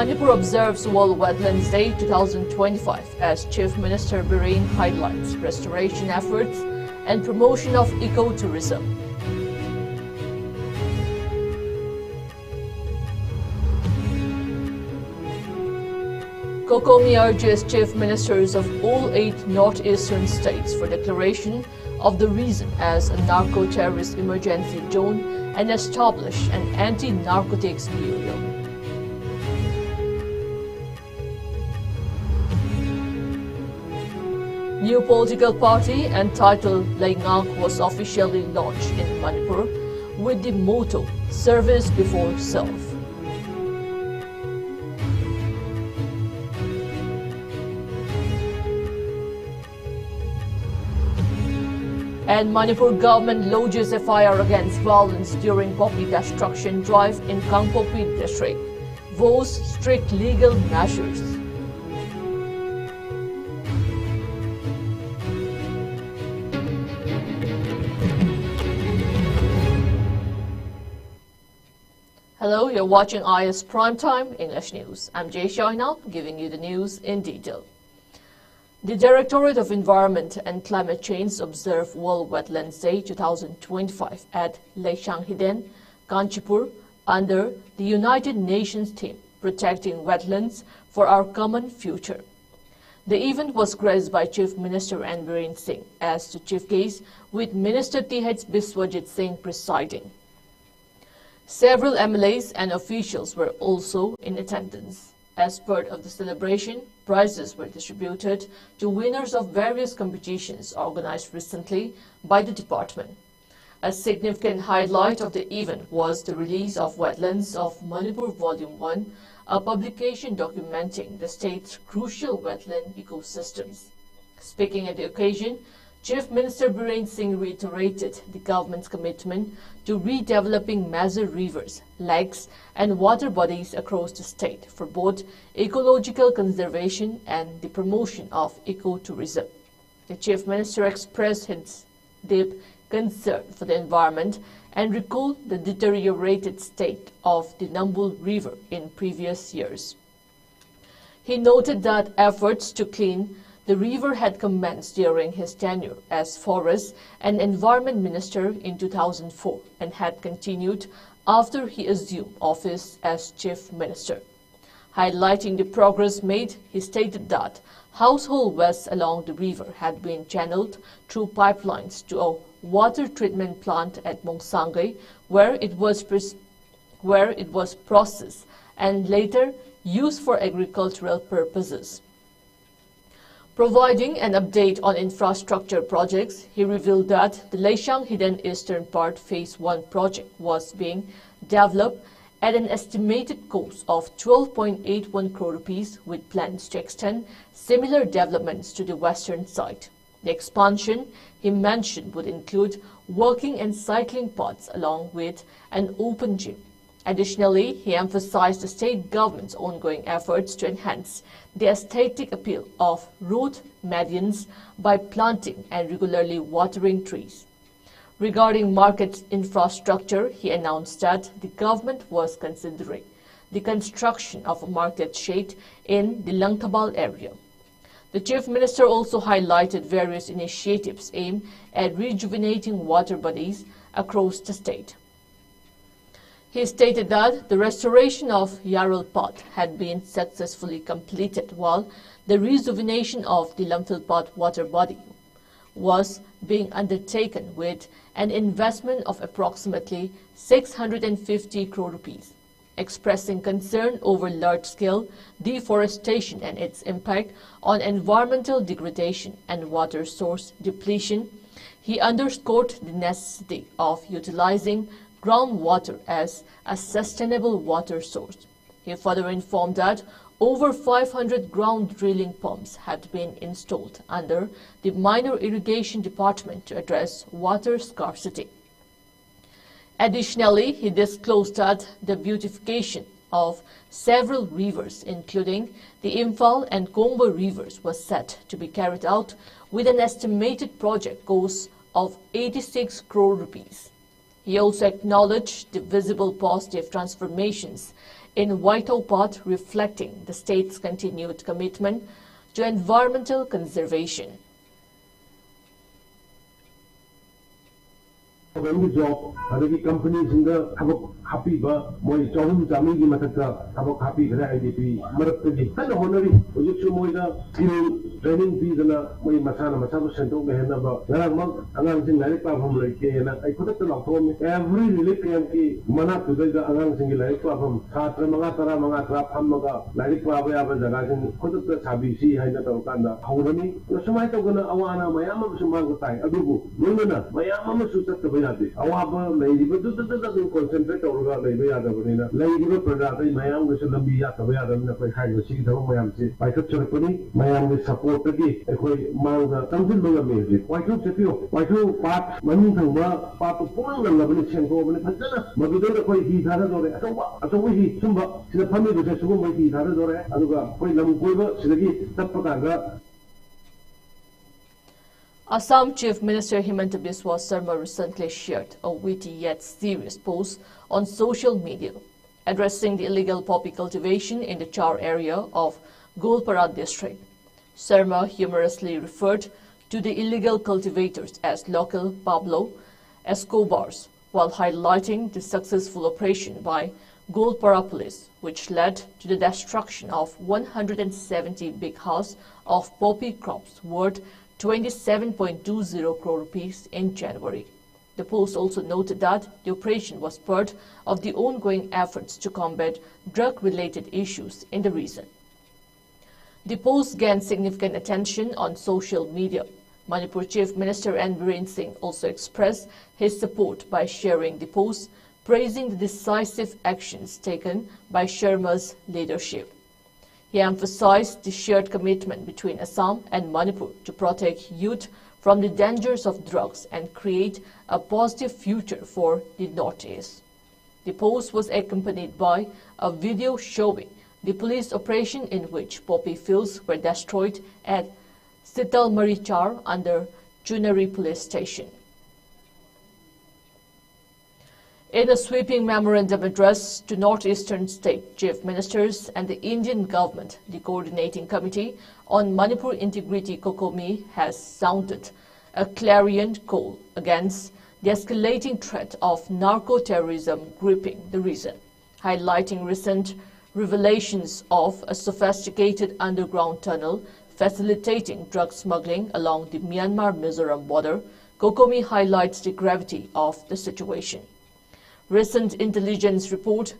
Manipur observes World Wetlands Day 2025 as Chief Minister Biren highlights restoration efforts and promotion of ecotourism. Kokomi urges chief ministers of all 8 northeastern states for declaration of the region as a narco-terrorist emergency zone and establish an anti-narcotics bureau. New political party entitled Laingang was officially launched in Manipur with the motto "Service before Self." And Manipur government lodges FIR against violence during poppy destruction drive in Kangpokpi district, vows strict legal measures. Hello, you're watching IS Primetime English News. I'm Jay Shaina, giving you the news in detail. The Directorate of Environment and Climate Change observed World Wetlands Day 2025 at Leishanghiden, Kanchipur, under the United Nations theme, Protecting Wetlands for Our Common Future. The event was graced by Chief Minister Biren Singh as the chief guest, with Minister T.H. Biswajit Singh presiding. Several MLAs and officials were also in attendance. As part of the celebration, prizes were distributed to winners of various competitions organized recently by the department. A significant highlight of the event was the release of Wetlands of Manipur Volume 1, a publication documenting the state's crucial wetland ecosystems. Speaking at the occasion, Chief Minister Biren Singh reiterated the government's commitment to redeveloping major rivers, lakes, and water bodies across the state for both ecological conservation and the promotion of ecotourism. The Chief Minister expressed his deep concern for the environment and recalled the deteriorated state of the Nambul River in previous years. He noted that efforts to clean the river had commenced during his tenure as Forest and Environment Minister in 2004 and had continued after he assumed office as Chief Minister. Highlighting the progress made, he stated that household waste along the river had been channeled through pipelines to a water treatment plant at Mongsangai, where it was processed and later used for agricultural purposes. Providing an update on infrastructure projects, he revealed that the Leishanghiden Eastern Part Phase 1 project was being developed at an estimated cost of 12.81 crore rupees, with plans to extend similar developments to the western side. The expansion, he mentioned, would include walking and cycling paths along with an open gym. Additionally, he emphasized the state government's ongoing efforts to enhance the aesthetic appeal of road medians by planting and regularly watering trees. Regarding market infrastructure, he announced that the government was considering the construction of a market shade in the Langthabal area. The Chief Minister also highlighted various initiatives aimed at rejuvenating water bodies across the state. He stated that the restoration of Yarul Path had been successfully completed, while the rejuvenation of the Lamphil Path water body was being undertaken with an investment of approximately 650 crore rupees. Expressing concern over large-scale deforestation and its impact on environmental degradation and water source depletion, he underscored the necessity of utilizing groundwater as a sustainable water source. He further informed that over 500 ground drilling pumps had been installed under the Minor Irrigation Department to address water scarcity. Additionally, he disclosed that the beautification of several rivers, including the Imphal and Kombo rivers, was set to be carried out with an estimated project cost of 86 crore rupees. He also acknowledged the visible positive transformations in vital part, reflecting the state's continued commitment to environmental conservation. job, companies in the happy, Moy Chom Jamigi Mataka, happy IDP, Marakadi, and honorary, Ujumoida, training fees and Moy Masana, Masama Sento Behenaba, Naramok, announcing Laripa from Lake, and I put it to home every religion, Mana to the announcing Laripa from Satra Mangatara Mangatra, Hamaga, Laripa, the put it to Sabisi, Hainatokanda, Honami, Yosamita Awana, Mayama Sumangatai, Adubu, Luna, Mayama Susat. Awaba lady, but doesn't concentrate on Lady Lady Product, Mayam was a Lambia, the high receipt of Mayam. By Kapchapani, Mayam will support the gate, a quick manga, something lower music. Why don't you feel? Why do part, money from part of Poland, Labanese go over the Patana? But we don't quite heat her or I don't he, Sumba, the family was a woman, he had or Aduga, Poilam Quiver, Silagi, Tapatanga. Assam Chief Minister Himanta Biswa Sarma recently shared a witty yet serious post on social media, addressing the illegal poppy cultivation in the Char area of Golpara district. Sarma humorously referred to the illegal cultivators as local Pablo Escobars, while highlighting the successful operation by Golpara police, which led to the destruction of 170 big house of poppy crops worth 27.20 crore rupees in January. The post also noted that the operation was part of the ongoing efforts to combat drug-related issues in the region. The post gained significant attention on social media. Manipur Chief Minister N. Biren Singh also expressed his support by sharing the post, praising the decisive actions taken by Sharma's leadership. He emphasized the shared commitment between Assam and Manipur to protect youth from the dangers of drugs and create a positive future for the Northeast. The post was accompanied by a video showing the police operation in which poppy fields were destroyed at Sitalmari Char under Chunari police station. In a sweeping memorandum address to Northeastern State Chief Ministers and the Indian government, the Coordinating Committee on Manipur Integrity COCOMI has sounded a clarion call against the escalating threat of narco-terrorism gripping the region, highlighting recent revelations of a sophisticated underground tunnel facilitating drug smuggling along the Myanmar-Mizoram border. COCOMI highlights the gravity of the situation. Recent intelligence report,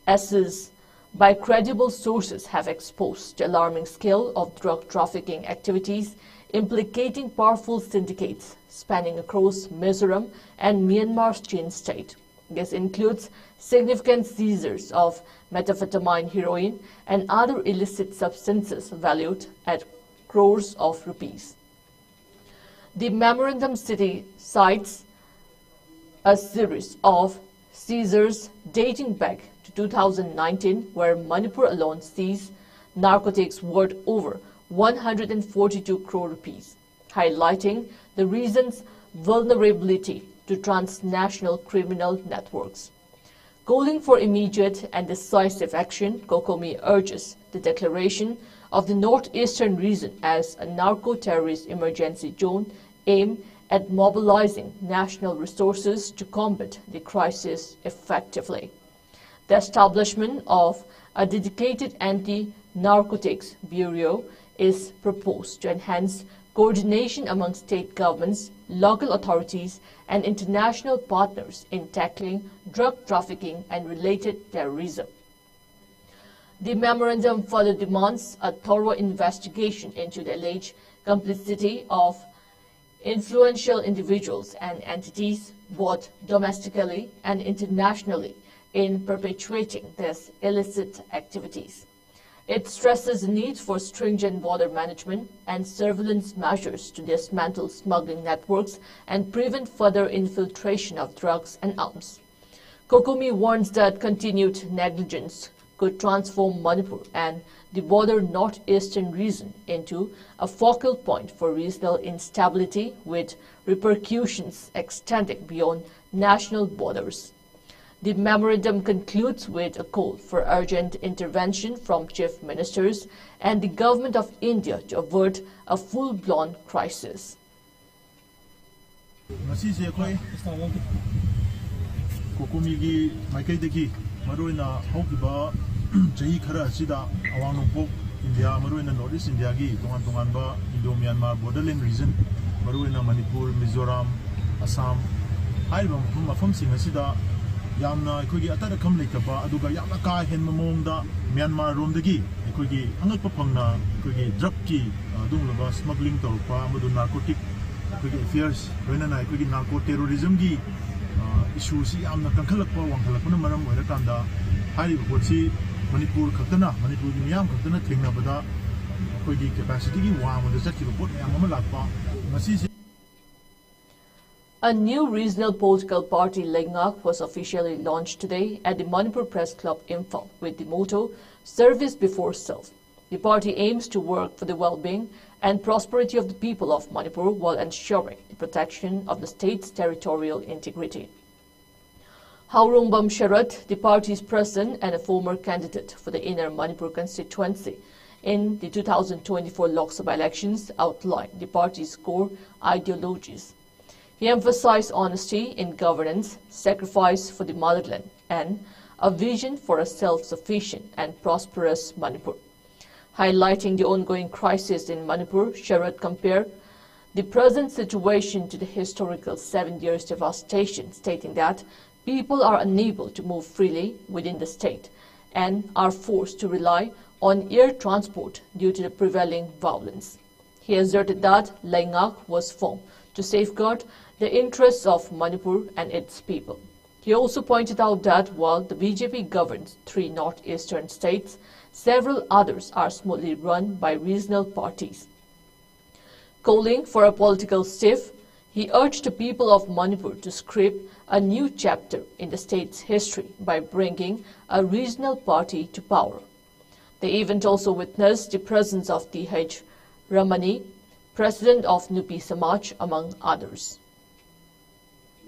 assessed by credible sources, have exposed the alarming scale of drug trafficking activities implicating powerful syndicates spanning across Mizoram and Myanmar's Chin state. This includes significant seizures of methamphetamine, heroin, and other illicit substances valued at crores of rupees. The memorandum cites a series of seizures dating back to 2019, where Manipur alone seized narcotics worth over 142 crore rupees, highlighting the region's vulnerability to transnational criminal networks. Calling for immediate and decisive action, COCOMI urges the declaration of the northeastern region as a narco-terrorist emergency zone aimed at mobilizing national resources to combat the crisis effectively. The establishment of a dedicated anti-narcotics bureau is proposed to enhance coordination among state governments, local authorities, and international partners in tackling drug trafficking and related terrorism. The memorandum further demands a thorough investigation into the alleged complicity of influential individuals and entities, both domestically and internationally, in perpetuating these illicit activities. It stresses the need for stringent border management and surveillance measures to dismantle smuggling networks and prevent further infiltration of drugs and arms. COCOMI warns that continued negligence could transform Manipur and the border northeastern region into a focal point for regional instability with repercussions extending beyond national borders. The memorandum concludes with a call for urgent intervention from chief ministers and the government of India to avert a full-blown crisis. Kokomigi Maikaideki Maruina Hokiba Jahi Kara Sida Awanopok India Maruina Northeast India Gi Tonganba Indo Myanmar borderline region Maruina Manipur Mizoram Assam Haibam Mafam Singasida Yamna Kugi Atara Kamlikaba Aduga Yamna Kai Hen Mamongda Myanmar Romdagi Kugi Angapapangna Kugi Drugki Dunglaba smuggling Torpa Madu narcotic Kugi affairs Renana Kugi narco terrorism gi issue si amna kankalakpa wanghalakpana maram oirakanda hariba potsi Manipur khaktana Manipur gi miyam khaktana thengnabada koigi capacity gi wangmada chatkiba pot miyam ama lakpa ngasi. A new regional political party, Lengak, was officially launched today at the Manipur Press Club Imphal with the motto "Service Before Self." The party aims to work for the well-being and prosperity of the people of Manipur while ensuring the protection of the state's territorial integrity. Haurungbam Sharat, the party's president and a former candidate for the Inner Manipur constituency in the 2024 Lok Sabha elections, outlined the party's core ideologies. He emphasized honesty in governance, sacrifice for the motherland, and a vision for a self-sufficient and prosperous Manipur. Highlighting the ongoing crisis in Manipur, Sharat compared the present situation to the historical 7 years devastation, stating that people are unable to move freely within the state and are forced to rely on air transport due to the prevailing violence. He asserted that Lengak was formed to safeguard the interests of Manipur and its people. He also pointed out that while the BJP governs 3 northeastern states, several others are smoothly run by regional parties. Calling for a political shift, he urged the people of Manipur to script a new chapter in the state's history by bringing a regional party to power. The event also witnessed the presence of T.H. Ramani, president of Nupi Samaj, among others.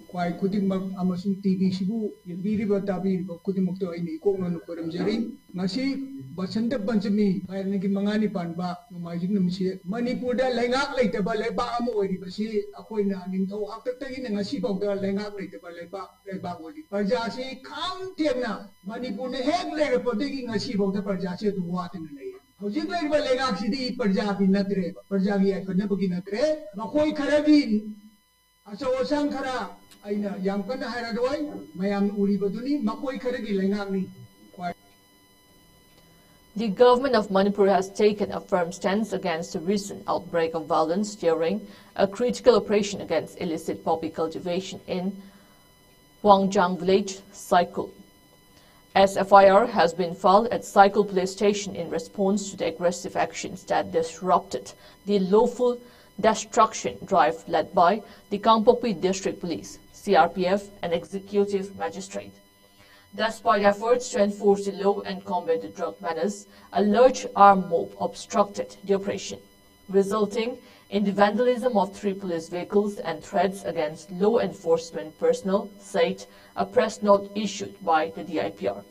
Kwai Kudimmak Amasung TV Shibu, Yabiriba Tabi, Kudimokto in Ikoman Kuram Jeri, Masi, Basanta Pansami, Niki Mangani Panba, Majinum, Manipurda, Lengak later, Baleba Amori, Basi, Akoina, Ninto, after taking a ship of the Lengak later, Baleba, Lebawoli. Parjasi, come Tiana, Manipur, the head later for taking a ship of the Parjasi to water in the lake. Hojik like Balegak City, Parjabi Natre, Parjabi, I could never get a tray, Makoi Karabin, Aso Sankara. The government of Manipur has taken a firm stance against the recent outbreak of violence during a critical operation against illicit poppy cultivation in Huangjang village, Saikul. SFIR has been filed at Saikul police station in response to the aggressive actions that disrupted the lawful destruction drive led by the Kangpokpi District Police, CRPF, and Executive Magistrate. Despite efforts to enforce the law and combat the drug menace, a large armed mob obstructed the operation, resulting in the vandalism of 3 police vehicles and threats against law enforcement personnel, said a press note issued by the DIPR.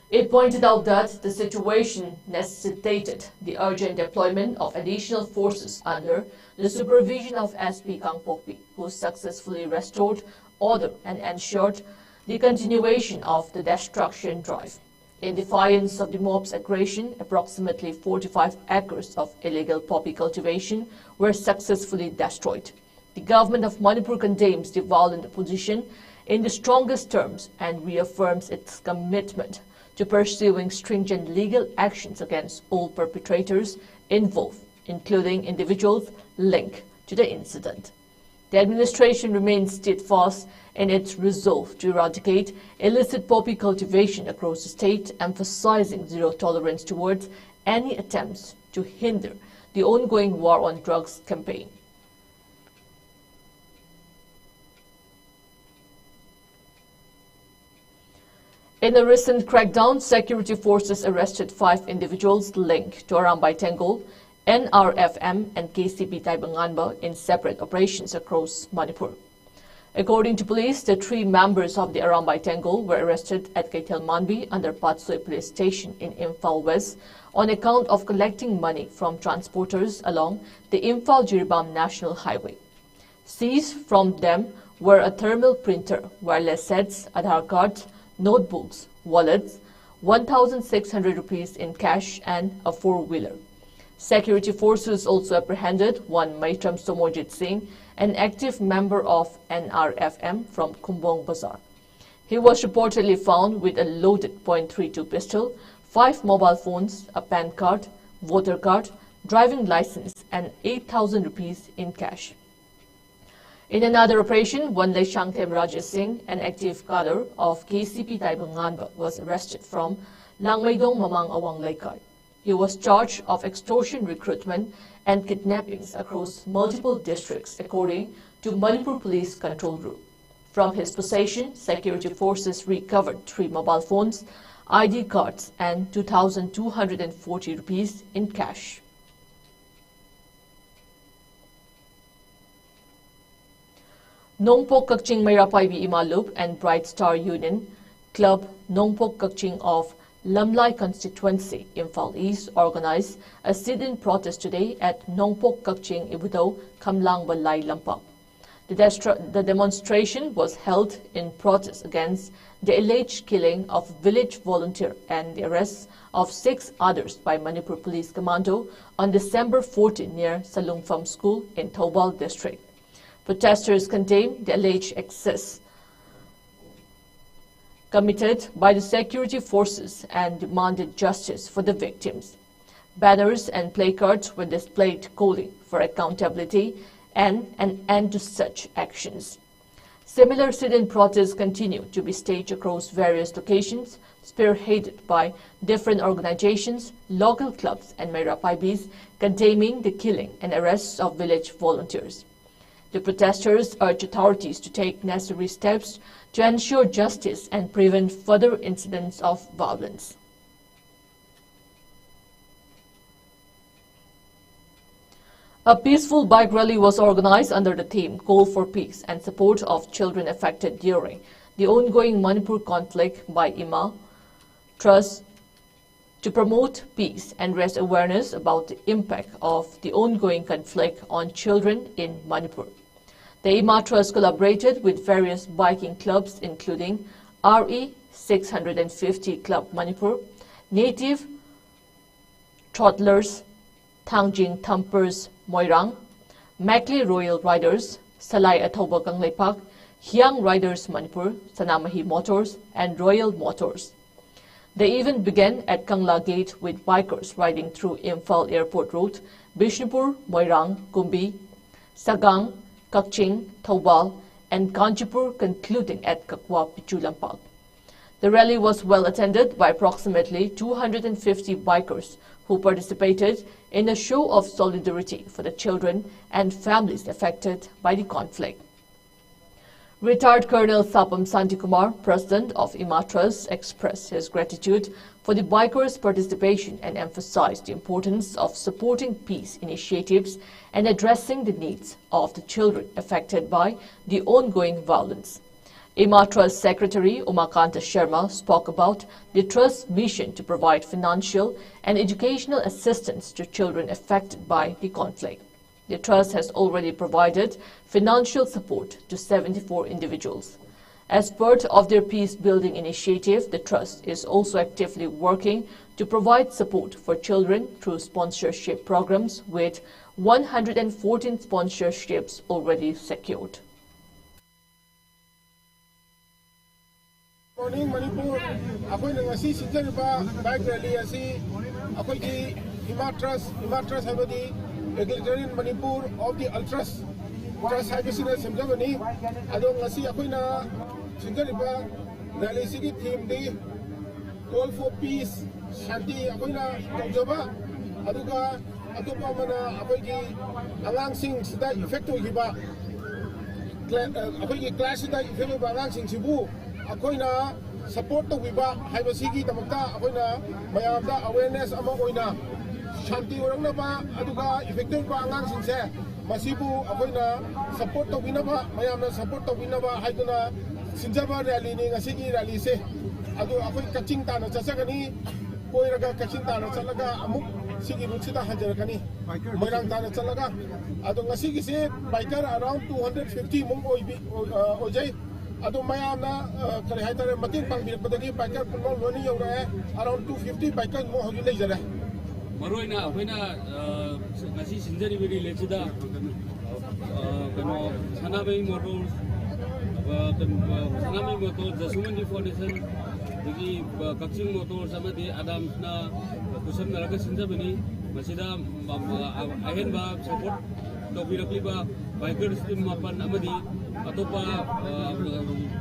It pointed out that the situation necessitated the urgent deployment of additional forces under the supervision of SP Kangpokpi, who successfully restored order and ensured the continuation of the destruction drive. In defiance of the mob's aggression, approximately 45 acres of illegal poppy cultivation were successfully destroyed. The government of Manipur condemns the violent opposition in the strongest terms and reaffirms its commitment to pursuing stringent legal actions against all perpetrators involved, including individuals linked to the incident. The administration remains steadfast in its resolve to eradicate illicit poppy cultivation across the state, emphasizing zero tolerance towards any attempts to hinder the ongoing war on drugs campaign. In a recent crackdown, security forces arrested 5 individuals linked to Arambai Tengol, NRFM and KCP Taibanganba in separate operations across Manipur. According to police, the 3 members of the Arambai Tengol were arrested at Kaitel Manbi under Patsoi Police Station in Imphal West on account of collecting money from transporters along the Imphal-Jiribam National Highway. Seized from them were a thermal printer, wireless sets, Aadhaar cards, notebooks, wallets, 1,600 rupees in cash and a 4-wheeler. Security forces also apprehended one Maitram Somojit Singh, an active member of NRFM from Kumbong Bazaar. He was reportedly found with a loaded .32 pistol, 5 mobile phones, a PAN card, voter card, driving license and 8,000 rupees in cash. In another operation, one Shangthem Rajesh Singh, an active cadre of KCP Taibanganba, was arrested from Langmaidong Mamang Awang Laikai. He was charged of extortion, recruitment and kidnappings across multiple districts, according to Manipur Police Control Group. From his possession, security forces recovered 3 mobile phones, ID cards and 2,240 rupees in cash. Nongpok Kakching Mayrapaibi Imalup and Bright Star Union Club Nongpok Kakching of Lamlai constituency, Imphal East, organized a sit-in protest today at Nongpok Kakching Ibudo, Kamlang Balai Lampak. The demonstration was held in protest against the alleged killing of village volunteer and the arrest of 6 others by Manipur Police Commando on December 14 near Salungpham School in Thobal district. Protesters condemned the alleged excess committed by the security forces and demanded justice for the victims. Banners and placards were displayed calling for accountability and an end to such actions. Similar sit-in protests continue to be staged across various locations, spearheaded by different organizations, local clubs and Mayrapaibis, condemning the killing and arrests of village volunteers. The protesters urge authorities to take necessary steps to ensure justice and prevent further incidents of violence. A peaceful bike rally was organized under the theme Call for Peace and Support of Children Affected During the Ongoing Manipur Conflict by IMA Trust to promote peace and raise awareness about the impact of the ongoing conflict on children in Manipur. The IMA Trust collaborated with various biking clubs including RE 650 Club Manipur, Native Toddlers, Thangjing Thumpers Moirang, Mackley Royal Riders, Salai Athoba Kangleipak, Hyang Riders Manipur, Sanamahi Motors and Royal Motors. They even began at Kangla Gate with bikers riding through Imphal Airport Road, Bishnupur, Moirang, Kumbi, Sagang, Kakching, Thobal and Kanchipur, concluding at Kakwa Pichulampak. The rally was well attended by approximately 250 bikers who participated in a show of solidarity for the children and families affected by the conflict. Retired Colonel Sapam Santikumar, president of IMA Trust, expressed his gratitude for the bikers' participation and emphasized the importance of supporting peace initiatives and addressing the needs of the children affected by the ongoing violence. IMA Trust Secretary Umakanta Sharma spoke about the Trust's mission to provide financial and educational assistance to children affected by the conflict. The Trust has already provided financial support to 74 individuals. As part of their peace-building initiative, the Trust is also actively working to provide support for children through sponsorship programs with 114 sponsorships already secured. Morning Manipur, akoy nang asi sinjariba bike rally asi akoy ki IMA Trust habadi egalitarian Manipur of the Ultras Trust habisina semjabani adong asi akoy na sinjariba rally sigi theme di Call for Peace Shanti akoy na tawjaba aduga atopa mana akoy ki alang sing sida effect ogiba akoy ki class sida effect ba alang sing sibu akoy na support to viva haibasigi tamakta akoina mayamda awareness ama oina shanti orangna ba aduga effective ba angang singse masibu akoina support to winaba mayamna support to winaba haiduna sinjaba rally ni ngasigi rally se adu akoi kaching ta na chachagani koiraga kaching ta na chalaga amuk sigi ruchita hajarakani moirang ta na chalaga adu ngasigi se biker around 250 mung ojai adu mayamna kare haitare mating pangbirpadagi biker punol loni yore around 250 biker mo hogi lei jare maroina akoina ngasi sinjari beri lechida kano sanabai motor sanabai motor jasumandi foundation dagi kakching motor sama di adamsna kusam naraga sinjabani masida ahen ba support topirakli ba biker team mapan amadi atopa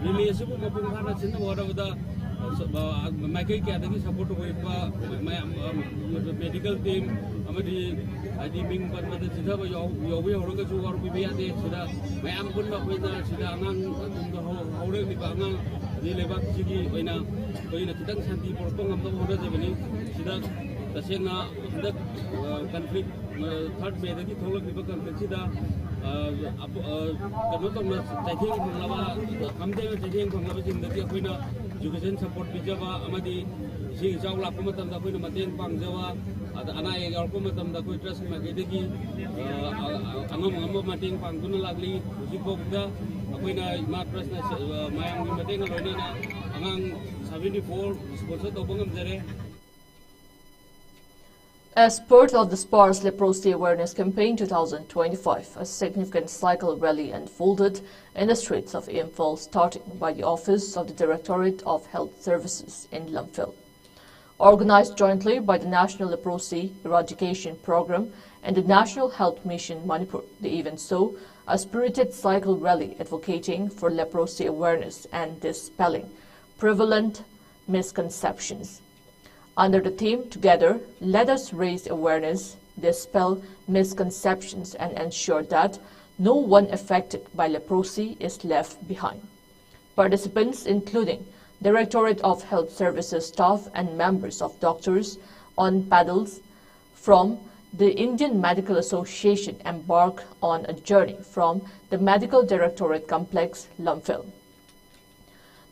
release bu mapung hana sinna wada Michael Kadagi support medical team, Amadi, Adiming, but the Sida, Yowie, Rogazu, or Bibia, Sida, my Ampun, Sida, Amang, the Banga, the Levak City, when a Titan Santi, Portong of the Water, Sida, the Sena, the conflict, third May, the Tola people can consider. Taking from Lava, come there, taking from Lava in the Tiaquina. Education support bijaba amadi sing jaw la ko matam da ko maten pang jawa ana e gal ko matam da ko trust ma ge degi angam mating pang kun lagli jipok da ko na ma trust na mayang ni mating lo na angang 74 sponsor to bangam jare. As part of the Sparse Leprosy Awareness Campaign 2025, a significant cycle rally unfolded in the streets of Imphal, starting by the office of the Directorate of Health Services in Lumphil. Organized jointly by the National Leprosy Eradication Program and the National Health Mission Manipur, the event saw a spirited cycle rally advocating for leprosy awareness and dispelling prevalent misconceptions. Under the theme, Together, let us raise awareness, dispel misconceptions, and ensure that no one affected by leprosy is left behind. Participants, including Directorate of Health Services staff and members of doctors on paddles from the Indian Medical Association, embarked on a journey from the Medical Directorate Complex, Lumphil.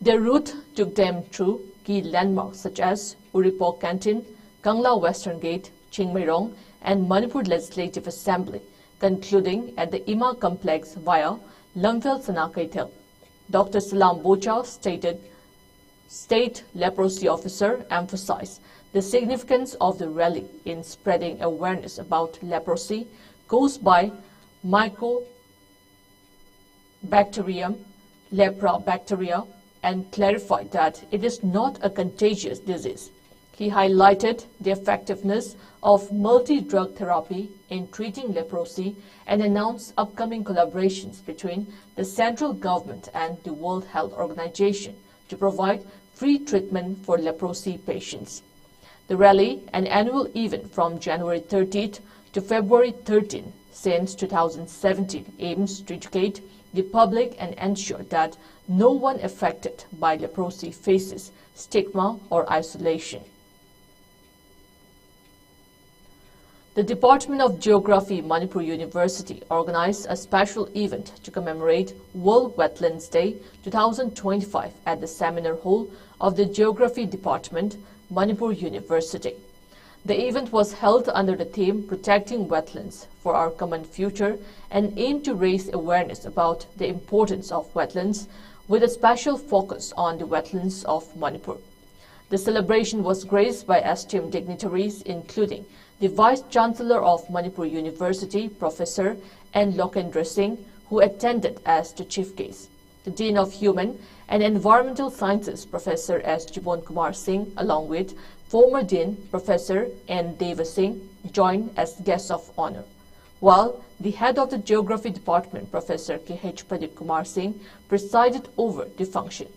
Their route took them through key landmarks such as Uripok Canteen, Kangla Western Gate, Chingmairong, and Manipur Legislative Assembly, concluding at the IMA complex via Lumphil Sanakaitel. Dr. Salam Bocha, State Leprosy Officer, emphasized the significance of the rally in spreading awareness about leprosy caused by Mycobacterium lepra bacteria, and clarified that it is not a contagious disease. He highlighted the effectiveness of multi-drug therapy in treating leprosy and announced upcoming collaborations between the central government and the World Health Organization to provide free treatment for leprosy patients. The rally, an annual event from January 30th to February 13th since 2017, aims to educate the public and ensure that no one affected by leprosy faces stigma or isolation. The Department of Geography, Manipur University, organized a special event to commemorate World Wetlands Day 2025 at the seminar hall of the Geography Department, Manipur University. The event was held under the theme Protecting Wetlands for Our Common Future and aimed to raise awareness about the importance of wetlands with a special focus on the wetlands of Manipur. The celebration was graced by esteemed dignitaries including the Vice-Chancellor of Manipur University, Professor N. Lokendra Singh, who attended as the chief guest. The Dean of Human and Environmental Sciences, Professor S. Jibon Kumar Singh, along with former Dean, Professor N. Deva Singh, joined as guests of honor, while the head of the Geography Department, Professor K.H. Pradeep Kumar Singh, presided over the function.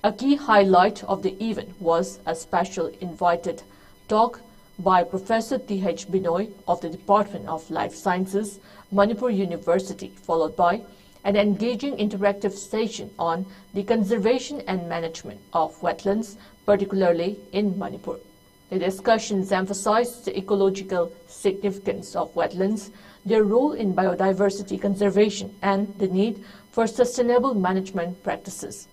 A key highlight of the event was a special invited talk by Professor T.H. Binoy of the Department of Life Sciences, Manipur University, followed by an engaging interactive session on the conservation and management of wetlands, particularly in Manipur. The discussions emphasized the ecological significance of wetlands, their role in biodiversity conservation, and the need for sustainable management practices.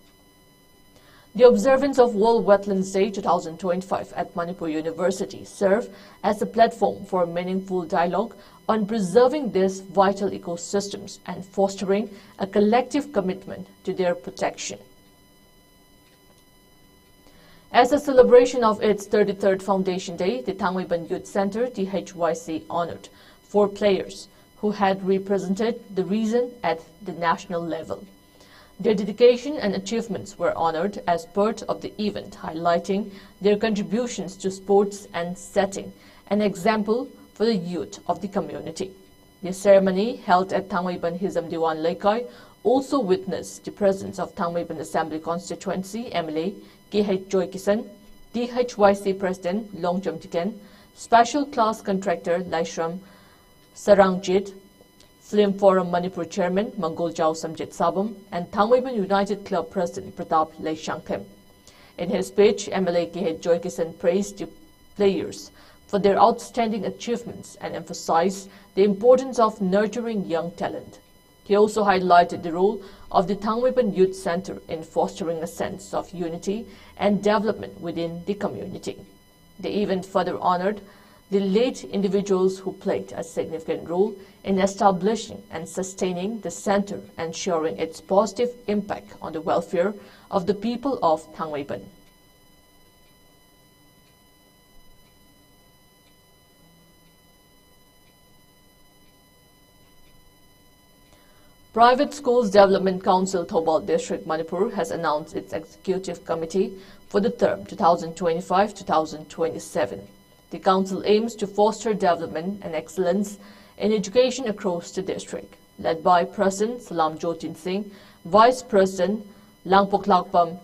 The observance of World Wetlands Day 2025 at Manipur University served as a platform for meaningful dialogue on preserving these vital ecosystems and fostering a collective commitment to their protection. As a celebration of its 33rd Foundation Day, the Thangweban Youth Center, THYC, honored 4 players who had represented the region at the national level. Their dedication and achievements were honored as part of the event, highlighting their contributions to sports and setting an example for the youth of the community. The ceremony, held at Thangweban Hizam Diwan Laikai, also witnessed the presence of Thangweban Assembly Constituency MLA KH Joy Kisan, THYC President Longjam Tiken, Special Class Contractor Laishram Sarangjit, Film Forum Manipur Chairman Mangol Jao Samjit Sabam, and Thangweban United Club President Pratap Leishangkem. In his speech, MLA KH Joy Kisan praised the players for their outstanding achievements and emphasized the importance of nurturing young talent. He also highlighted the role of the Thangweban Youth Center in fostering a sense of unity and development within the community. The event further honored the late individuals who played a significant role in establishing and sustaining the center, ensuring its positive impact on the welfare of the people of Thangweban. Private Schools Development Council Thoubal District Manipur has announced its executive committee for the term 2025-2027. The council aims to foster development and excellence in education across the district, led by President Salam Jotin Singh, Vice President Langpok Lakpam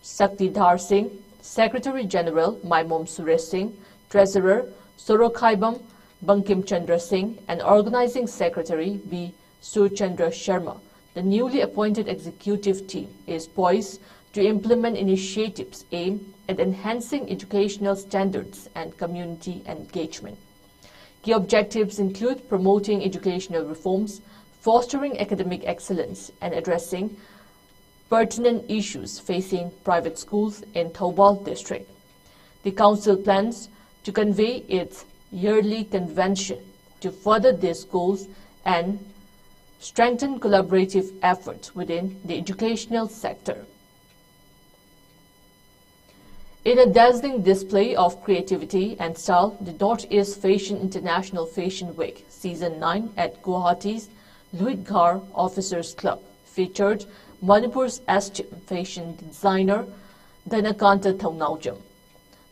Saktidhar Singh, Secretary General Maimom Suresh Singh, Treasurer Sorokhaibam Bankim Chandra Singh, and Organizing Secretary B. Surchandra Sharma. The newly appointed executive team is poised to implement initiatives aimed at enhancing educational standards and community engagement. Key objectives include promoting educational reforms, fostering academic excellence, and addressing pertinent issues facing private schools in Thoubal district. The council plans to convey its yearly convention to further these goals and strengthen collaborative efforts within the educational sector. In a dazzling display of creativity and style, the Northeast Fashion International Fashion Week Season 9 at Guwahati's Luit Ghar Officers Club featured Manipur's esteemed fashion designer Dhanakanta Thaunaujam.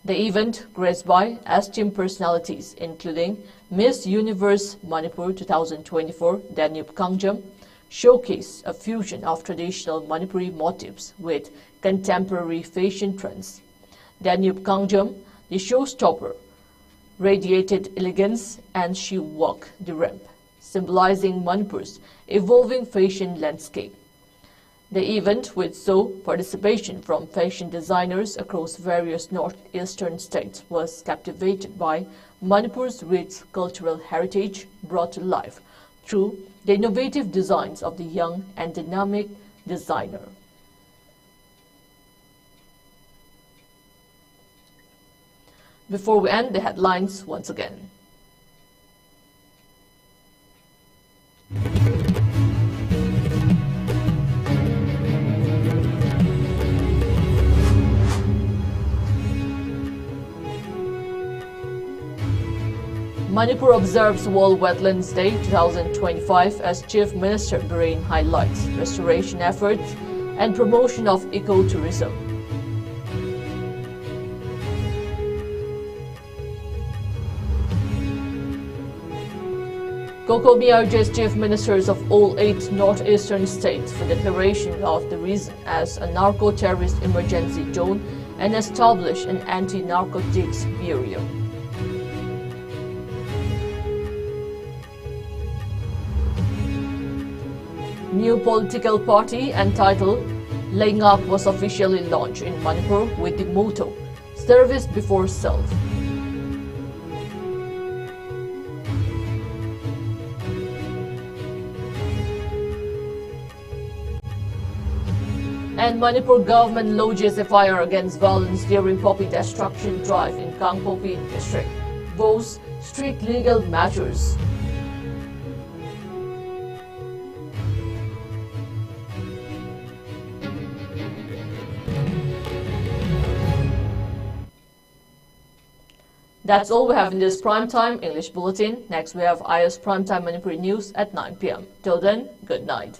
The event, graced by esteemed personalities including Miss Universe Manipur 2024 Danube Kangjam, showcased a fusion of traditional Manipuri motifs with contemporary fashion trends. Danube Kangjam, the showstopper, radiated elegance and she walked the ramp, symbolizing Manipur's evolving fashion landscape. The event, which saw participation from fashion designers across various northeastern states, was captivated by Manipur's rich cultural heritage brought to life through the innovative designs of the young and dynamic designer. Before we end, the headlines once again. Manipur observes World Wetlands Day 2025 as Chief Minister Biren highlights restoration efforts and promotion of ecotourism. Kokomi urges Chief Ministers of all 8 northeastern states for declaration of the region as a narco-terrorist emergency zone and establish an anti-narcotics bureau. New political party entitled Leingak was officially launched in Manipur with the motto, Service before Self. And Manipur government lodges FIR against violence during poppy destruction drive in Kangpopi district. Vows strict legal measures. That's all we have in this Primetime English Bulletin. Next we have IS Primetime Manipuri News at 9 p.m. Till then, good night.